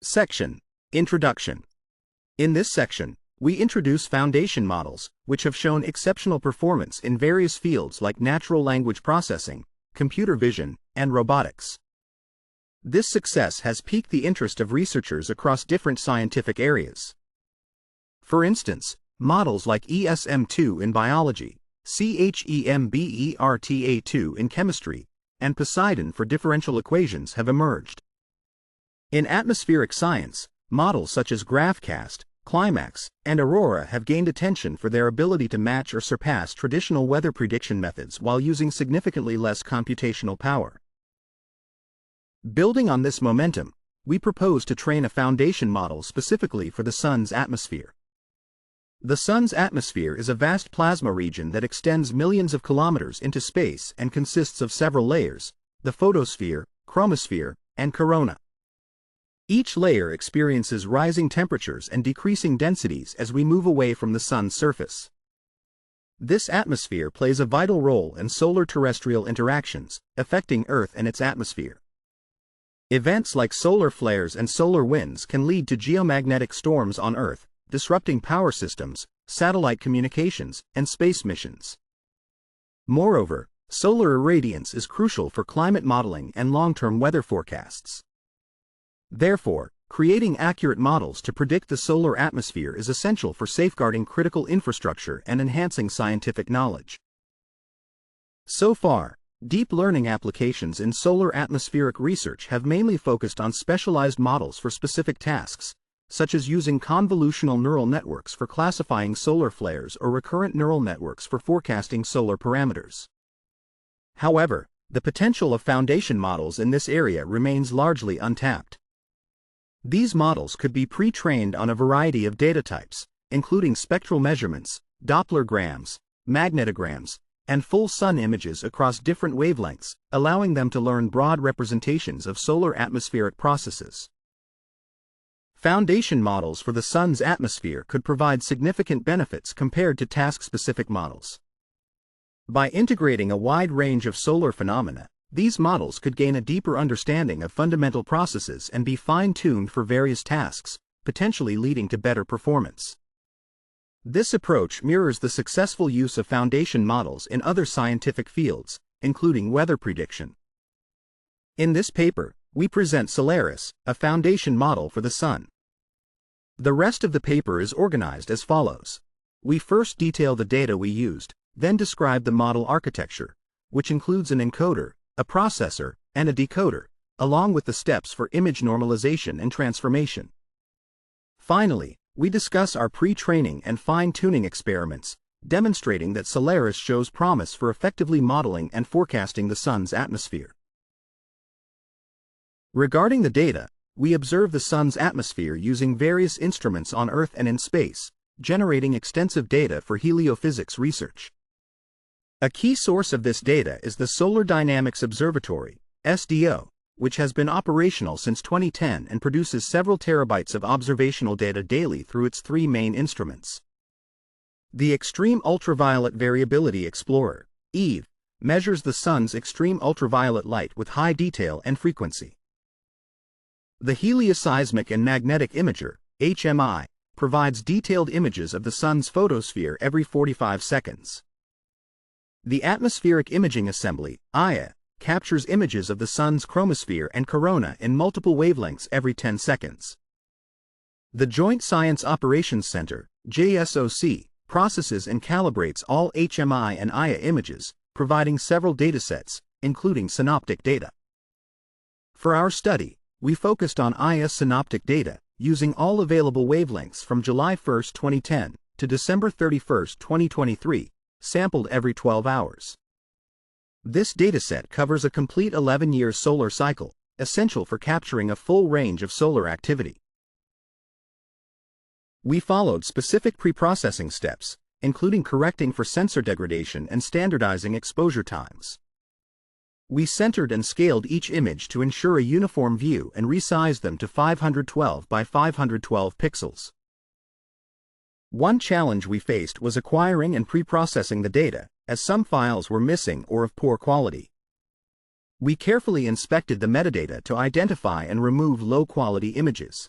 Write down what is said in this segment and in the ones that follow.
Section: Introduction. In this section, we introduce foundation models, which have shown exceptional performance in various fields like natural language processing, computer vision, and robotics. This success has piqued the interest of researchers across different scientific areas. For instance, models like ESM2 in biology, CHEMBERTA2 in chemistry, and Poseidon for differential equations have emerged. In atmospheric science, models such as GraphCast, Climax, and Aurora have gained attention for their ability to match or surpass traditional weather prediction methods while using significantly less computational power. Building on this momentum, we propose to train a foundation model specifically for the Sun's atmosphere. The Sun's atmosphere is a vast plasma region that extends millions of kilometers into space and consists of several layers: the photosphere, chromosphere, and corona. Each layer experiences rising temperatures and decreasing densities as we move away from the Sun's surface. This atmosphere plays a vital role in solar-terrestrial interactions, affecting Earth and its atmosphere. Events like solar flares and solar winds can lead to geomagnetic storms on Earth, disrupting power systems, satellite communications, and space missions. Moreover, solar irradiance is crucial for climate modeling and long-term weather forecasts. Therefore, creating accurate models to predict the solar atmosphere is essential for safeguarding critical infrastructure and enhancing scientific knowledge. So far, deep learning applications in solar atmospheric research have mainly focused on specialized models for specific tasks, such as using convolutional neural networks for classifying solar flares or recurrent neural networks for forecasting solar parameters. However, the potential of foundation models in this area remains largely untapped. These models could be pre-trained on a variety of data types, including spectral measurements, Dopplerograms, magnetograms, and full sun images across different wavelengths, allowing them to learn broad representations of solar atmospheric processes. Foundation models for the Sun's atmosphere could provide significant benefits compared to task-specific models. By integrating a wide range of solar phenomena, these models could gain a deeper understanding of fundamental processes and be fine-tuned for various tasks, potentially leading to better performance. This approach mirrors the successful use of foundation models in other scientific fields, including weather prediction. In this paper, we present Solaris, a foundation model for the Sun. The rest of the paper is organized as follows. We first detail the data we used, then describe the model architecture, which includes an encoder, a processor, and a decoder, along with the steps for image normalization and transformation. Finally, we discuss our pre-training and fine-tuning experiments, demonstrating that Solaris shows promise for effectively modeling and forecasting the Sun's atmosphere. Regarding the data, we observe the Sun's atmosphere using various instruments on Earth and in space, generating extensive data for heliophysics research. A key source of this data is the Solar Dynamics Observatory, SDO, which has been operational since 2010 and produces several terabytes of observational data daily through its three main instruments. The Extreme Ultraviolet Variability Explorer, EVE, measures the Sun's extreme ultraviolet light with high detail and frequency. The Helioseismic and Magnetic Imager, HMI, provides detailed images of the Sun's photosphere every 45 seconds. The Atmospheric Imaging Assembly, AIA, captures images of the Sun's chromosphere and corona in multiple wavelengths every 10 seconds. The Joint Science Operations Center, JSOC, processes and calibrates all HMI and AIA images, providing several datasets, including synoptic data. For our study, we focused on AIA synoptic data, using all available wavelengths from July 1, 2010, to December 31, 2023, sampled every 12 hours. This dataset covers a complete 11-year solar cycle, essential for capturing a full range of solar activity. We followed specific preprocessing steps, including correcting for sensor degradation and standardizing exposure times. We centered and scaled each image to ensure a uniform view and resized them to 512 by 512 pixels. One challenge we faced was acquiring and preprocessing the data, as some files were missing or of poor quality. We carefully inspected the metadata to identify and remove low-quality images.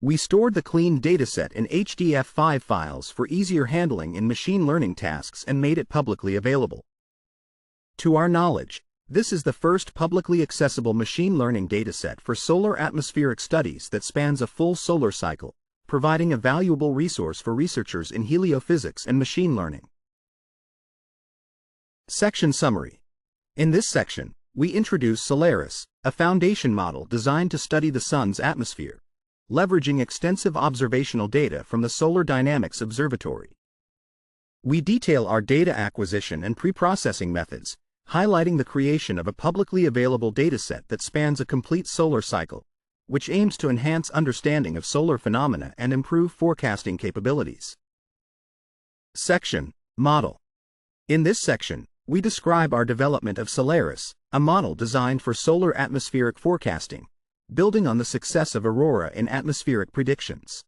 We stored the cleaned dataset in HDF5 files for easier handling in machine learning tasks and made it publicly available. To our knowledge, this is the first publicly accessible machine learning dataset for solar atmospheric studies that spans a full solar cycle, providing a valuable resource for researchers in heliophysics and machine learning. Section Summary. In this section, we introduce Solaris, a foundation model designed to study the Sun's atmosphere, leveraging extensive observational data from the Solar Dynamics Observatory. We detail our data acquisition and pre-processing methods, highlighting the creation of a publicly available dataset that spans a complete solar cycle, which aims to enhance understanding of solar phenomena and improve forecasting capabilities. Section Model. In this section, we describe our development of Solaris, a model designed for solar atmospheric forecasting, building on the success of Aurora in atmospheric predictions.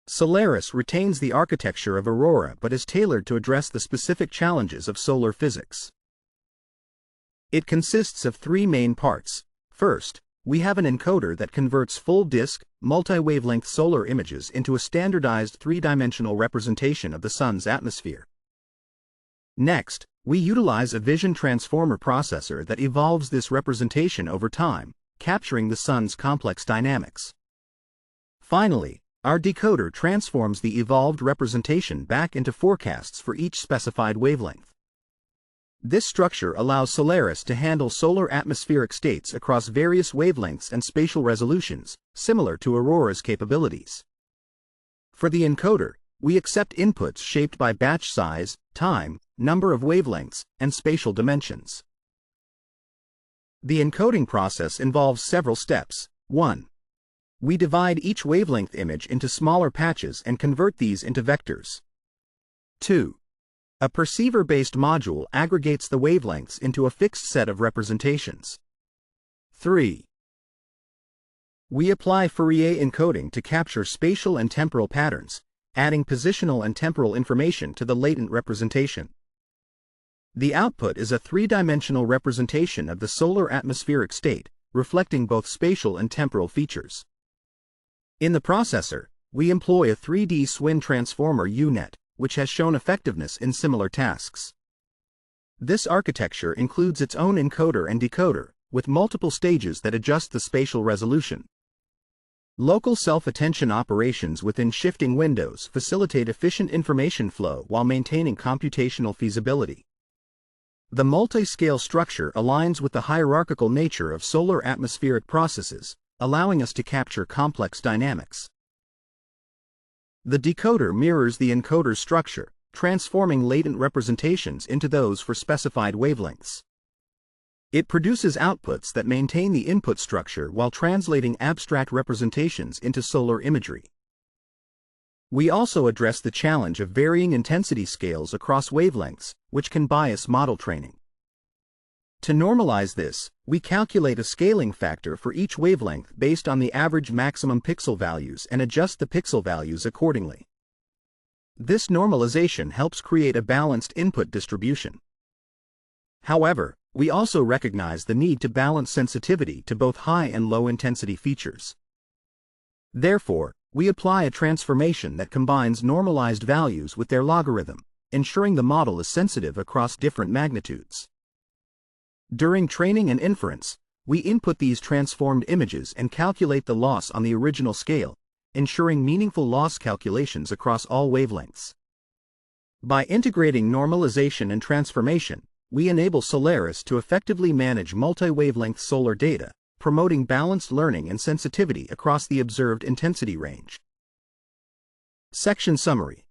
Solaris retains the architecture of Aurora but is tailored to address the specific challenges of solar physics. It consists of three main parts. First, we have an encoder that converts full-disk, multi-wavelength solar images into a standardized three-dimensional representation of the Sun's atmosphere. Next, we utilize a vision transformer processor that evolves this representation over time, capturing the Sun's complex dynamics. Finally, our decoder transforms the evolved representation back into forecasts for each specified wavelength. This structure allows Solaris to handle solar atmospheric states across various wavelengths and spatial resolutions, similar to Aurora's capabilities. For the encoder, we accept inputs shaped by batch size, time, number of wavelengths, and spatial dimensions. The encoding process involves several steps. 1. We divide each wavelength image into smaller patches and convert these into vectors. 2. A perceiver-based module aggregates the wavelengths into a fixed set of representations. 3. We apply Fourier encoding to capture spatial and temporal patterns, adding positional and temporal information to the latent representation. The output is a three-dimensional representation of the solar atmospheric state, reflecting both spatial and temporal features. In the processor, we employ a 3D Swin transformer UNet, which has shown effectiveness in similar tasks. This architecture includes its own encoder and decoder, with multiple stages that adjust the spatial resolution. Local self-attention operations within shifting windows facilitate efficient information flow while maintaining computational feasibility. The multi-scale structure aligns with the hierarchical nature of solar atmospheric processes, allowing us to capture complex dynamics. The decoder mirrors the encoder's structure, transforming latent representations into those for specified wavelengths. It produces outputs that maintain the input structure while translating abstract representations into solar imagery. We also address the challenge of varying intensity scales across wavelengths, which can bias model training. To normalize this, we calculate a scaling factor for each wavelength based on the average maximum pixel values and adjust the pixel values accordingly. This normalization helps create a balanced input distribution. However, we also recognize the need to balance sensitivity to both high and low intensity features. Therefore, we apply a transformation that combines normalized values with their logarithm, ensuring the model is sensitive across different magnitudes. During training and inference, we input these transformed images and calculate the loss on the original scale, ensuring meaningful loss calculations across all wavelengths. By integrating normalization and transformation, we enable Solaris to effectively manage multi-wavelength solar data, promoting balanced learning and sensitivity across the observed intensity range. Section Summary.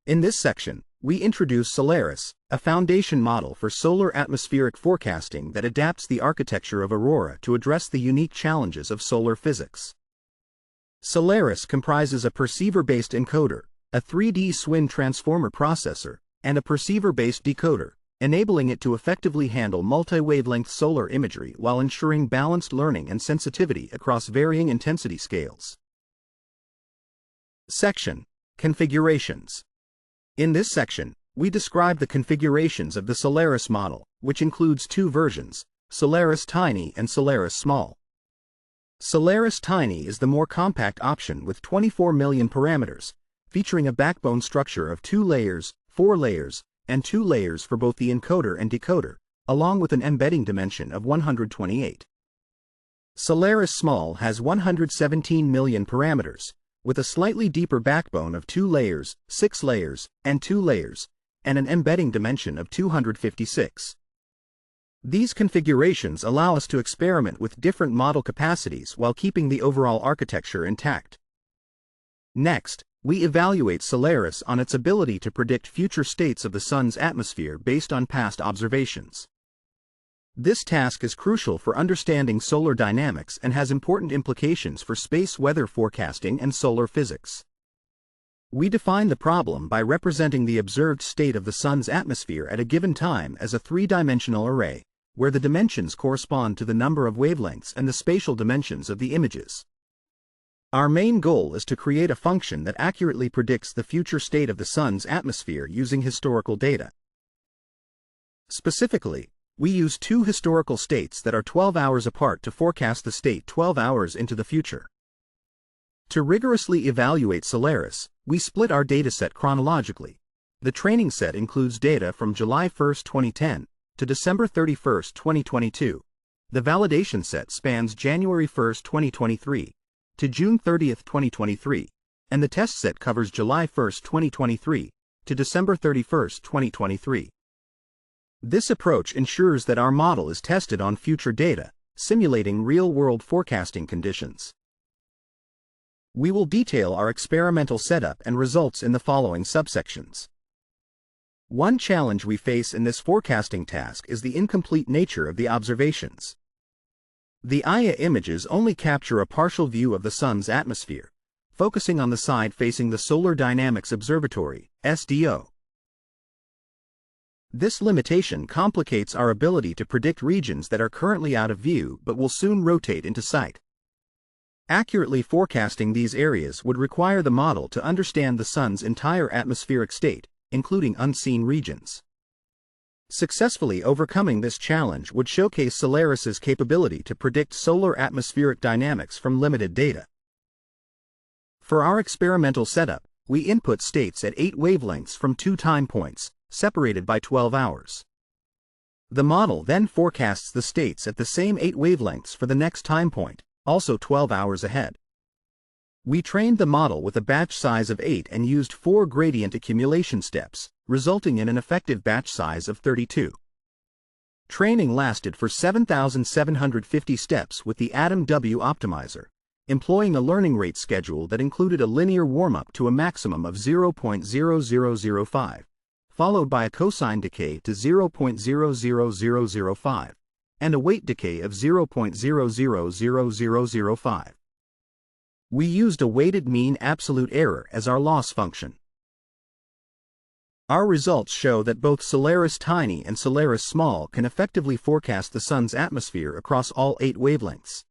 In this section, we introduce Solaris, a foundation model for solar atmospheric forecasting that adapts the architecture of Aurora to address the unique challenges of solar physics. Solaris comprises a perceiver-based encoder, a 3D Swin transformer processor, and a perceiver-based decoder, enabling it to effectively handle multi-wavelength solar imagery while ensuring balanced learning and sensitivity across varying intensity scales. Section: Configurations. In this section, we describe the configurations of the Solaris model, which includes two versions, Solaris Tiny and Solaris Small. Solaris Tiny is the more compact option with 24 million parameters, featuring a backbone structure of 2 layers, 4 layers, and 2 layers for both the encoder and decoder, along with an embedding dimension of 128. Solaris Small has 117 million parameters, with a slightly deeper backbone of 2 layers, 6 layers, and 2 layers, and an embedding dimension of 256. These configurations allow us to experiment with different model capacities while keeping the overall architecture intact. Next, we evaluate Solaris on its ability to predict future states of the Sun's atmosphere based on past observations. This task is crucial for understanding solar dynamics and has important implications for space weather forecasting and solar physics. We define the problem by representing the observed state of the Sun's atmosphere at a given time as a three-dimensional array, where the dimensions correspond to the number of wavelengths and the spatial dimensions of the images. Our main goal is to create a function that accurately predicts the future state of the Sun's atmosphere using historical data. Specifically, we use 2 historical states that are 12 hours apart to forecast the state 12 hours into the future. To rigorously evaluate Solaris, we split our dataset chronologically. The training set includes data from July 1, 2010, to December 31, 2022. The validation set spans January 1, 2023, to June 30, 2023, and the test set covers July 1, 2023, to December 31, 2023. This approach ensures that our model is tested on future data, simulating real-world forecasting conditions. We will detail our experimental setup and results in the following subsections. One challenge we face in this forecasting task is the incomplete nature of the observations. The IA images only capture a partial view of the Sun's atmosphere, focusing on the side facing the Solar Dynamics Observatory, SDO. This limitation complicates our ability to predict regions that are currently out of view but will soon rotate into sight. Accurately forecasting these areas would require the model to understand the Sun's entire atmospheric state, including unseen regions. Successfully overcoming this challenge would showcase Solaris's capability to predict solar atmospheric dynamics from limited data. For our experimental setup, we input states at 8 wavelengths from 2 time points, separated by 12 hours. The model then forecasts the states at the same 8 wavelengths for the next time point, also 12 hours ahead. We trained the model with a batch size of 8 and used 4 gradient accumulation steps, resulting in an effective batch size of 32. Training lasted for 7,750 steps with the Atom W optimizer, employing a learning rate schedule that included a linear warm-up to a maximum of 0.0005, followed by a cosine decay to 0.00005, and a weight decay of 0.000005. We used a weighted mean absolute error as our loss function. Our results show that both Solaris Tiny and Solaris Small can effectively forecast the Sun's atmosphere across all 8 wavelengths.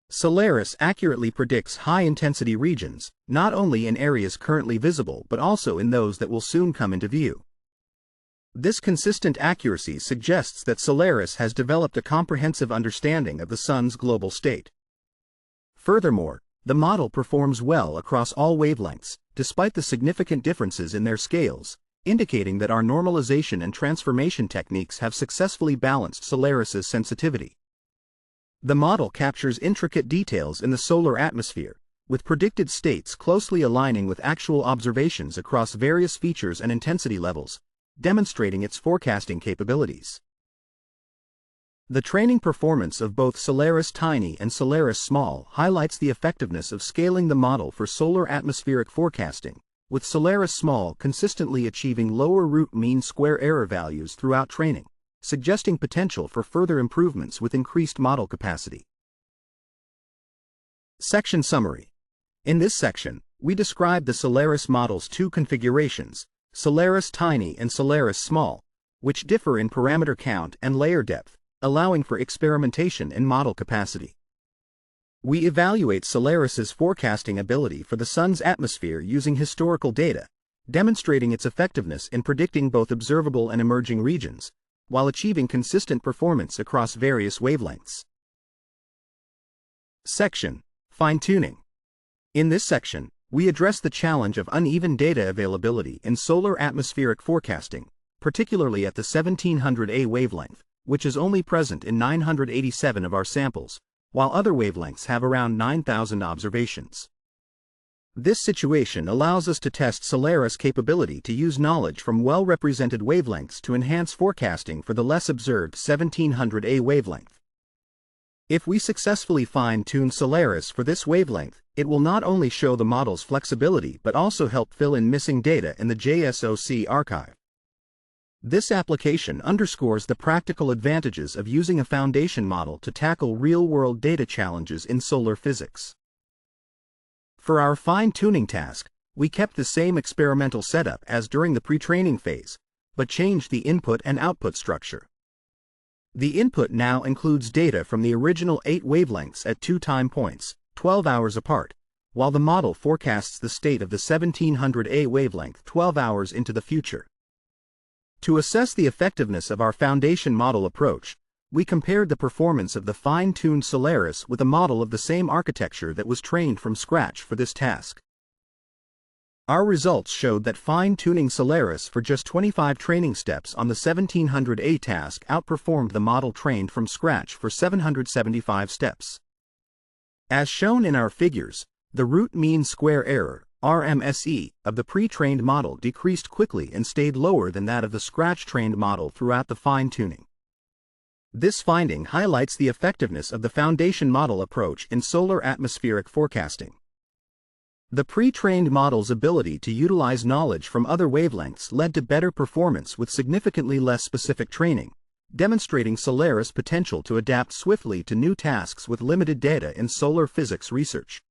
Solaris accurately predicts high-intensity regions, not only in areas currently visible but also in those that will soon come into view. This consistent accuracy suggests that Solaris has developed a comprehensive understanding of the Sun's global state. Furthermore, the model performs well across all wavelengths, despite the significant differences in their scales, indicating that our normalization and transformation techniques have successfully balanced Solaris's sensitivity. The model captures intricate details in the solar atmosphere, with predicted states closely aligning with actual observations across various features and intensity levels, demonstrating its forecasting capabilities. The training performance of both Solaris Tiny and Solaris Small highlights the effectiveness of scaling the model for solar atmospheric forecasting, with Solaris Small consistently achieving lower root mean square error values throughout training, suggesting potential for further improvements with increased model capacity. Section Summary. In this section, we describe the Solaris model's 2 configurations, Solaris Tiny and Solaris Small, which differ in parameter count and layer depth, allowing for experimentation in model capacity. We evaluate Solaris's forecasting ability for the Sun's atmosphere using historical data, demonstrating its effectiveness in predicting both observable and emerging regions, while achieving consistent performance across various wavelengths. Section: Fine-tuning. In this section, we address the challenge of uneven data availability in solar atmospheric forecasting, particularly at the 1700A wavelength, which is only present in 987 of our samples, while other wavelengths have around 9,000 observations. This situation allows us to test Solaris' capability to use knowledge from well-represented wavelengths to enhance forecasting for the less observed 1700A wavelength. If we successfully fine-tune Solaris for this wavelength, it will not only show the model's flexibility but also help fill in missing data in the JSOC archive. This application underscores the practical advantages of using a foundation model to tackle real-world data challenges in solar physics. For our fine-tuning task, we kept the same experimental setup as during the pre-training phase, but changed the input and output structure. The input now includes data from the original 8 wavelengths at 2 time points, 12 hours apart, while the model forecasts the state of the 1700A wavelength 12 hours into the future. To assess the effectiveness of our foundation model approach, we compared the performance of the fine-tuned Solaris with a model of the same architecture that was trained from scratch for this task. Our results showed that fine-tuning Solaris for just 25 training steps on the 1700A task outperformed the model trained from scratch for 775 steps. As shown in our figures, the root mean square error, RMSE, of the pre-trained model decreased quickly and stayed lower than that of the scratch-trained model throughout the fine-tuning. This finding highlights the effectiveness of the foundation model approach in solar atmospheric forecasting. The pre-trained model's ability to utilize knowledge from other wavelengths led to better performance with significantly less specific training, demonstrating Solaris' potential to adapt swiftly to new tasks with limited data in solar physics research.